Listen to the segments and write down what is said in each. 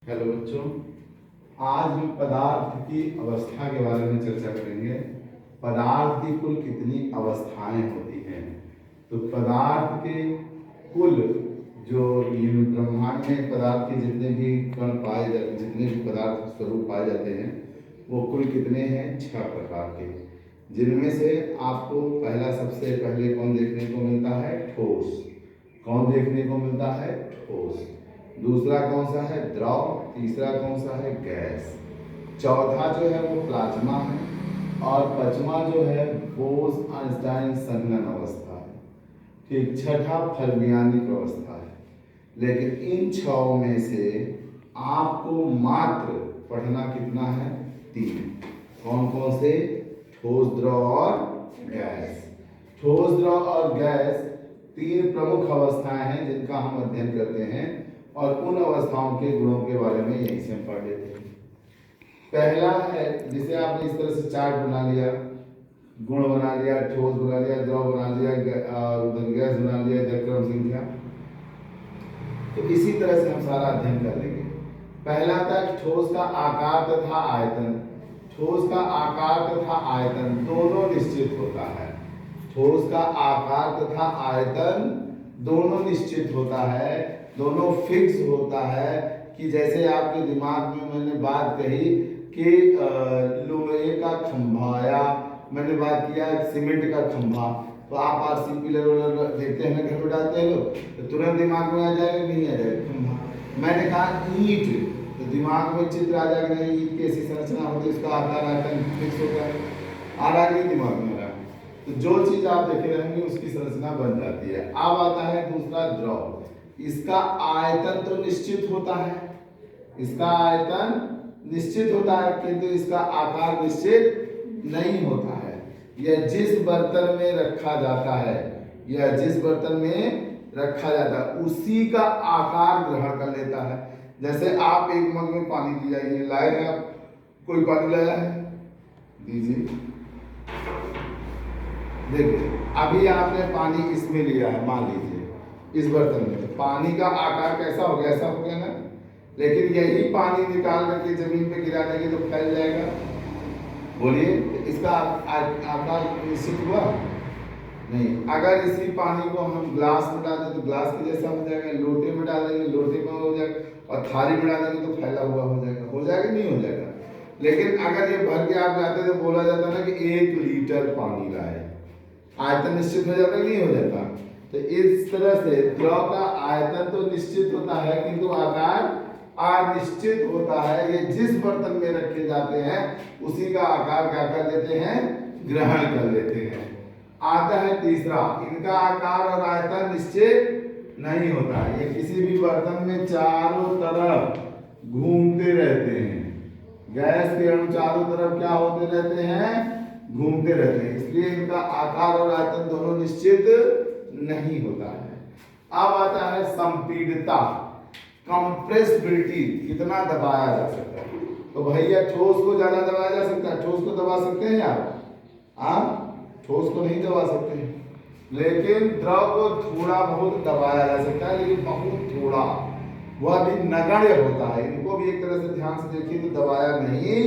Hello बच्चों, आज हम पदार्थ की अवस्था के बारे में चर्चा करेंगे। पदार्थ की कुल कितनी अवस्थाएं होती हैं। तो पदार्थ के कुल जो ब्रह्मांड में पदार्थ के जितने भी कण पाए जाते, जितने भी पदार्थ स्वरूप पाए जाते हैं, वो कुल कितने हैं? 6 प्रकार के, जिनमें से आपको पहला सबसे पहले कौन देखने को मिलता है? ठोस। कौन देखने को मिलता है? ठोस। दूसरा कौन सा है? द्रव। तीसरा कौन सा है? गैस। चौथा जो है वो प्लाज्मा है। और पांचवा जो है बोस-आइंस्टाइन संघनन अवस्था है। ठीक। छठा फर्मियानिक अवस्था है। लेकिन इन 6 में से आपको मात्र पढ़ना कितना है? 3। कौन कौन से? ठोस, द्रव और गैस। ठोस, द्रव और गैस 3 प्रमुख अवस्थाएं हैं जिनका हम अध्ययन करते हैं, और उन अवस्थाओं के गुणों के बारे में यहीं से हम पढ़ लेते हैं। पहला है, जिसे आपने इस तरह से चार्ट बना लिया, गुण बना लिया, ठोस बना लिया, द्रव बना लिया और उधर गैस बना लिया, इधर क्रम संख्या। तो इसी तरह से हम सारा अध्ययन कर लेंगे। पहला था ठोस का आकार तथा आयतन। ठोस का आकार तथा आयतन दोनों निश्चित होता है। ठोस का आकार तथा आयतन दोनों निश्चित होता है, दोनों फिक्स होता है। कि जैसे आपके दिमाग में मैंने बात कही कि लोहे का खंभा, या मैंने बात किया सीमेंट का खंभा, तो आप आरसी पिलर देखते हैं ना, घर में डालते हैं लोग, तो तुरंत दिमाग में आ जाएगा, नहीं आ जाएगा खंभा। मैंने कहा ईंट, तो दिमाग में चित्र आ जाएगा, नहीं ईंट कैसी संरचना होती है, उसका आकार आयतन फिक्स होता है, आ रहा है दिमाग में आ रहा है। तो जो चीज आप देखे रहेंगे उसकी संरचना बन जाती है। अब आता है दूसरा द्रव। इसका आयतन तो निश्चित होता है, इसका आयतन निश्चित होता है, किंतु इसका आकार निश्चित नहीं होता है। यह जिस बर्तन में रखा जाता है, यह जिस बर्तन में रखा जाता है उसी का आकार ग्रहण कर लेता है। जैसे आप एक मग में पानी ले जाइए, लाए हैं आप, कोई पानी लाया है, दीजिए, देखिए अभी आपने पानी इसमें लिया है, मान लीजिए इस बर्तन में, तो पानी का आकार कैसा हो गया? ऐसा हो गया ना। लेकिन यही पानी निकाल करके जमीन पे गिरा देंगे तो फैल जाएगा। बोलिए, इसका आकार निश्चित हुआ? नहीं। अगर इसी पानी को हम ग्लास में डाल दें तो ग्लास के जैसा हो जाएगा, लोटे में डालेंगे लोटे में हो जाएगा, और थाली में डालेंगे तो फैला हुआ हो जाएगा। हो जाएगा? नहीं हो जाएगा। लेकिन अगर ये भर के आप लाते तो बोला जाता ना कि 1 लीटर पानी लाए, आयतन निश्चित हो जाता, नहीं हो जाता। तो इस तरह से द्रव का आयतन तो निश्चित होता है, किंतु आकार अनिश्चित होता है। ये जिस बर्तन में रखे जाते हैं उसी का आकार क्या कर लेते हैं? ग्रहण कर लेते हैं। आता है तीसरा, इनका आकार और आयतन निश्चित नहीं होता है। ये किसी भी बर्तन में चारों तरफ घूमते रहते हैं। गैस के अणु चारों तरफ क्या होते रहते हैं? घूमते रहते हैं। इसलिए इनका आकार और आयतन दोनों निश्चित नहीं होता है। अब आता है संपीड़ितता, कंप्रेसिबिलिटी, कितना दबाया जा सकता है। तो भैया ठोस को ज्यादा दबाया जा सकता है? ठोस को दबा सकते हैं आप ठोस को नहीं दबा सकते हैं। लेकिन द्रव को थोड़ा बहुत दबाया जा सकता है, लेकिन बहुत थोड़ा, वह भी नगण्य होता है। इनको भी एक तरह से ध्यान से देखिए तो दबाया नहीं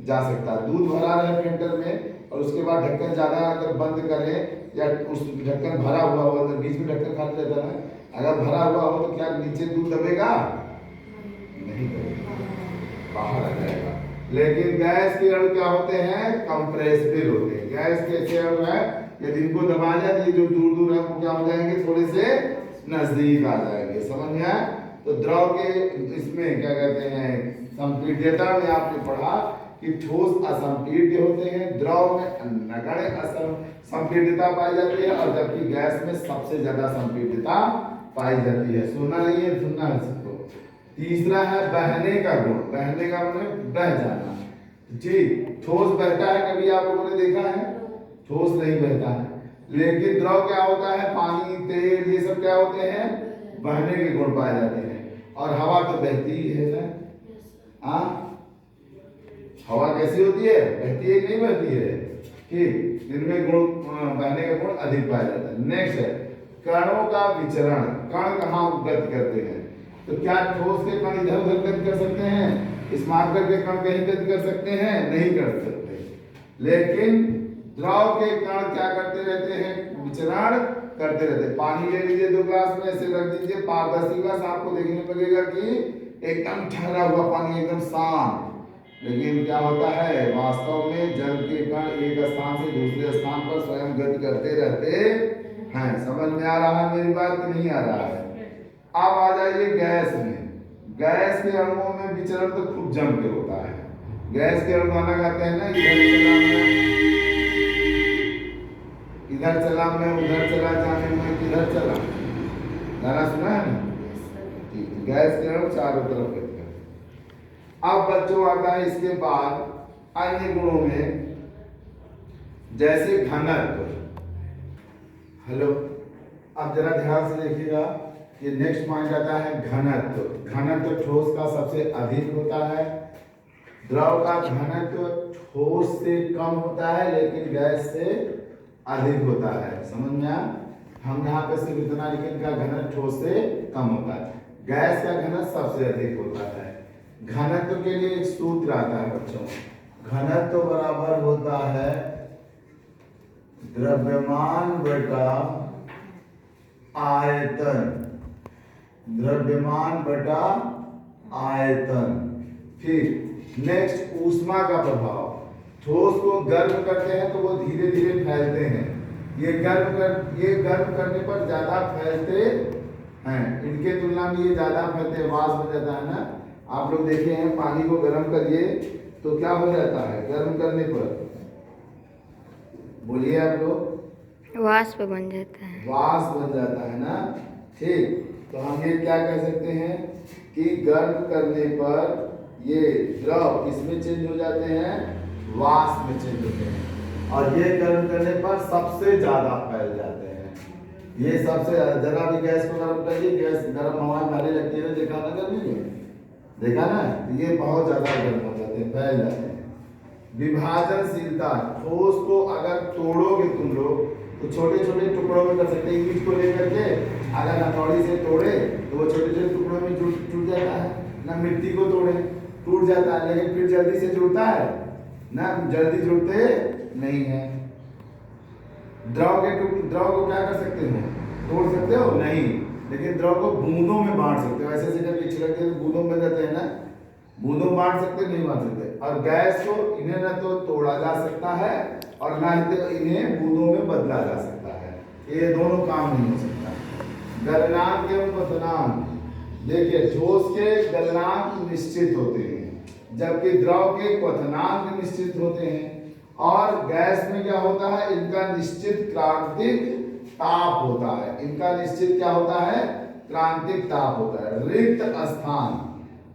जा सकता। दूध भरा रहे फिल्टर में और उसके बाद ढक्कन ज्यादा अगर बंद करें, या उस ढक्कन भरा हुआ हो, अगर बीच में ढक्कन खाली रहता है, अगर भरा हुआ हो तो क्या नीचे दूध दबेगा? नहीं दबेगा, बाहर आ जाएगा। लेकिन गैस के अणु क्या होते हैं? कंप्रेसिबल होते हैं। गैस के ऐसे अणु है, यदि इनको दबाया जाए तो जो दूर दूर है वो क्या हो जाएंगे? थोड़े से नजदीक आ जाएंगे। समझ में आया? तो द्रव के इसमें क्या कहते हैं? संपीड्यता में आपने पढ़ा कि ठोस असंपीड्य होते हैं, द्रव में नगण्य संपीड्यता पाई जाती है, और जबकि गैस में सबसे ज्यादा संपीड्यता पाई जाती है। सुनना नहीं है? सुनना है सबको। तीसरा है बहने का गुण। बहने का मतलब बह जाना। जी, ठोस बहता है, कभी आप लोगों ने देखा है? ठोस नहीं बहता है। लेकिन द्रव क्या होता है? पानी, तेल, ये सब क्या होते हैं? बहने के गुण पाए जाते हैं। और हवा तो बहती ही है ना। हवा कैसी होती है? बहती है कि नहीं बहती है? ठीक, इनमें गुण, बहने का गुण अधिक पाया जाता है। नेक्स्ट है कणों का विचरण। कण कहाँ गति करते हैं? तो क्या ठोस के कण इधर उधर गति कर सकते हैं? इस मार्कर के कण कहीं गति कर सकते हैं? नहीं कर सकते। लेकिन द्रव के कण क्या करते रहते हैं? विचरण करते रहते। पानी ले लीजिए 2 ग्लास में, ऐसे रख दीजिए पारदर्शी ग्लास, आपको देखने लगेगा कि एकदम ठहरा हुआ पानी, एकदम शांत। लेकिन क्या होता है वास्तव में? जल के कण एक स्थान से दूसरे स्थान पर स्वयं गति करते रहते हैं। समझ में आ रहा है मेरी बात कि नहीं आ रहा है? अब आ जाइए गैस में। गैस के अणुओं में विचरण तो खूब जम के होता है। गैस के अणु गाना गाते हैं ना, इधर चला मैं उधर चला, जाने मैं किधर चला। गाना सुना है ना? ठीक। गैस के अणु चारों तरफ रहते हैं। अब बच्चों आता है इसके बाद अन्य गुणों में, जैसे घनत्व। हेलो, अब जरा ध्यान से देखिएगा, ये नेक्स्ट पॉइंट आता है घनत्व। घनत्व ठोस का सबसे अधिक होता है। द्रव का घनत्व ठोस से कम होता है, लेकिन गैस से अधिक होता है। समझ में आया? हम यहाँ पे सिर्फ इतना लिखें, इनका घनत्व ठोस से कम होता है, गैस का घनत्व सबसे अधिक होता है। घनत्व के लिए एक सूत्र आता है बच्चों, घनत्व बराबर होता है द्रव्यमान बटा आयतन। द्रव्यमान बटा आयतन। फिर नेक्स्ट ऊष्मा का प्रभाव। ठोस को गर्म करते हैं तो वो धीरे धीरे फैलते हैं। ये गर्म करने पर ज्यादा फैलते हैं, इनके तुलना में ये ज्यादा फैलते हैं, वाष्प हो जाता है ना। आप लोग देखे हैं पानी को गर्म करिए तो क्या हो जाता है गर्म करने पर? बोलिए आप लोग। वाष्प बन जाता है। वाष्प बन जाता है ना। ठीक, तो हम ये क्या कह सकते हैं कि गर्म करने पर ये द्रव इसमें चेंज हो जाते हैं, वाष्प में चेंज होते हैं, और ये गर्म करने पर सबसे ज्यादा फैल जाते हैं। ये सबसे ज्यादा, जरा भी गैस को गर्म करिए, गैस गर्म हवा भारी लगती है, देखा ना गर्मी में, देखा ना? ये बहुत ज्यादा गर्म हो जाते हैं, फैल जाते हैं। विभाजनशीलता। ठोस को अगर तोड़ोगे तुम लोग तो छोटे छोटे टुकड़ों में कर सकते हैं। ईंट को लेकर के अगर हथौड़ी से तोड़े तो वो छोटे छोटे टुकड़ों में टूट जाता है ना। मिट्टी को तोड़े टूट जाता है, लेकिन फिर जल्दी से जुड़ता है ना, जल्दी जुड़ते नहीं है। द्रव को क्या कर सकते हो? तोड़ सकते हो? नहीं, लेकिन द्रव को बूंदों में बांट सकते हो। ऐसे करके छिड़क के बूंदों में जाते हैं ना, बूंदों बांट सकते नहीं बांट सकते। और गैस को इन्हें न तो तोड़ा जा सकता है और ना ही तो इन्हें बूंदों में बदला जा सकता है। ये दोनों काम नहीं हो सकता। गलनांक एवं क्वथनांक। देखिए ठोस के गलनांक निश्चित होते हैं, जबकि द्रव के क्वथनांक निश्चित होते हैं। और गैस में क्या होता है? इनका निश्चित क्रांतिक ताप होता है। इनका निश्चित क्या होता है? क्रांतिक ताप होता है। रिक्त स्थान,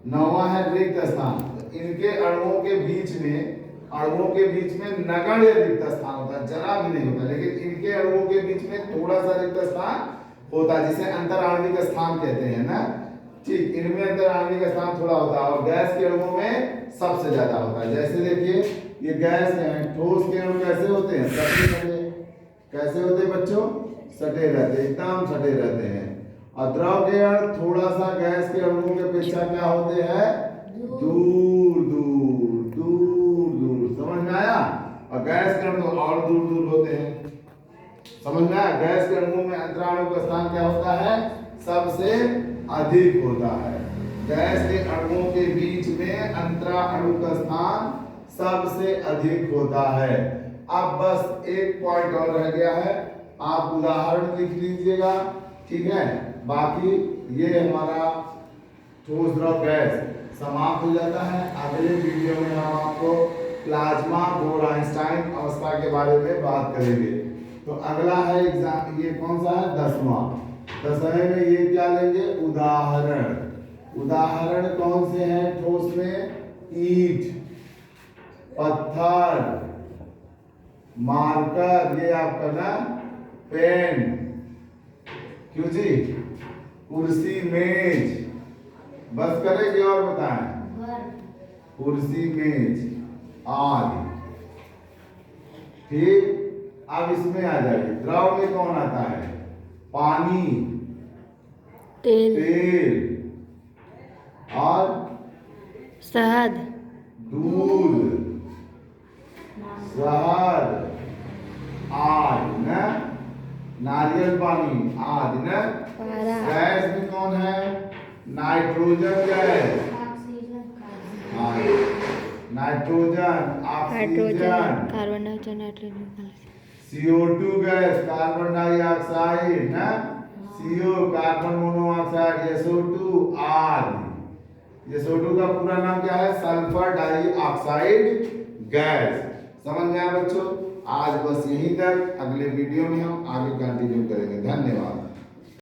9वां है रिक्त स्थान। इनके अणुओं के बीच में नगण्य रिक्त स्थान होता है, जरा भी नहीं होता, लेकिन इनके अणुओं के बीच में थोड़ा सा रिक्त स्थान होता है, जिसे अंतराण्विक स्थान कहते हैं ना। ठीक, इनमें अंतराण्विक स्थान थोड़ा होता है, और गैस के अणुओं में सबसे ज्यादा होता है। जैसे देखिए ये गैस है, ठोस के अणु कैसे होते हैं? सटे। कैसे होते हैं बच्चों? सटे रहते, एकदम सटे रहते हैं। और द्रव के अणु थोड़ा सा गैस के अणुओं के अपेक्षा क्या होते हैं? दूर दूर। समझ में आया? और गैस के अणु और दूर होते हैं। समझ में आया? गैस के अणुओं में अंतराणु का स्थान क्या होता है? सबसे अधिक होता है। गैस के अणुओं के बीच में अंतराणु का स्थान सबसे अधिक होता है। अब बस एक पॉइंट और रह गया है, आप उदाहरण लिख लीजिएगा, ठीक है? बाकी ये हमारा ठोस द्रव गैस समाप्त हो जाता है। अगले वीडियो में हम आपको प्लाज्मा बोर आइंस्टाइन अवस्था के बारे में बात करेंगे। तो अगला है एग्जाम, ये कौन सा है? 10वां। 10वें में ये क्या लेंगे? उदाहरण कौन से हैं ठोस में? ईंट, पत्थर, मार्कर, ये आपका ना पेन, क्यों जी, कुर्सी, मेज। बस करेंगे और बताएं? कुर्सी, मेज आदि। ठीक, अब इसमें आ जाइए। द्रव में कौन आता है? पानी, तेल, और शहद, दूध, शहद, आदि न, नारियल पानी आदि न। पारा, गैस में कौन है? नाइट्रोजन गैस, हाँ, nitrogen, hydrogen, oxygen, carbon dioxide, nitrogen, CO2 gas, carbon dioxide ना, CO कार्बन मोनोऑक्साइड, SO2 आदि। SO2 का पूरा नाम क्या है? Sulphur dioxide gas. समझ में आया बच्चों? आज बस यहीं तक, अगले वीडियो में हम आगे कंटिन्यू करेंगे। धन्यवाद।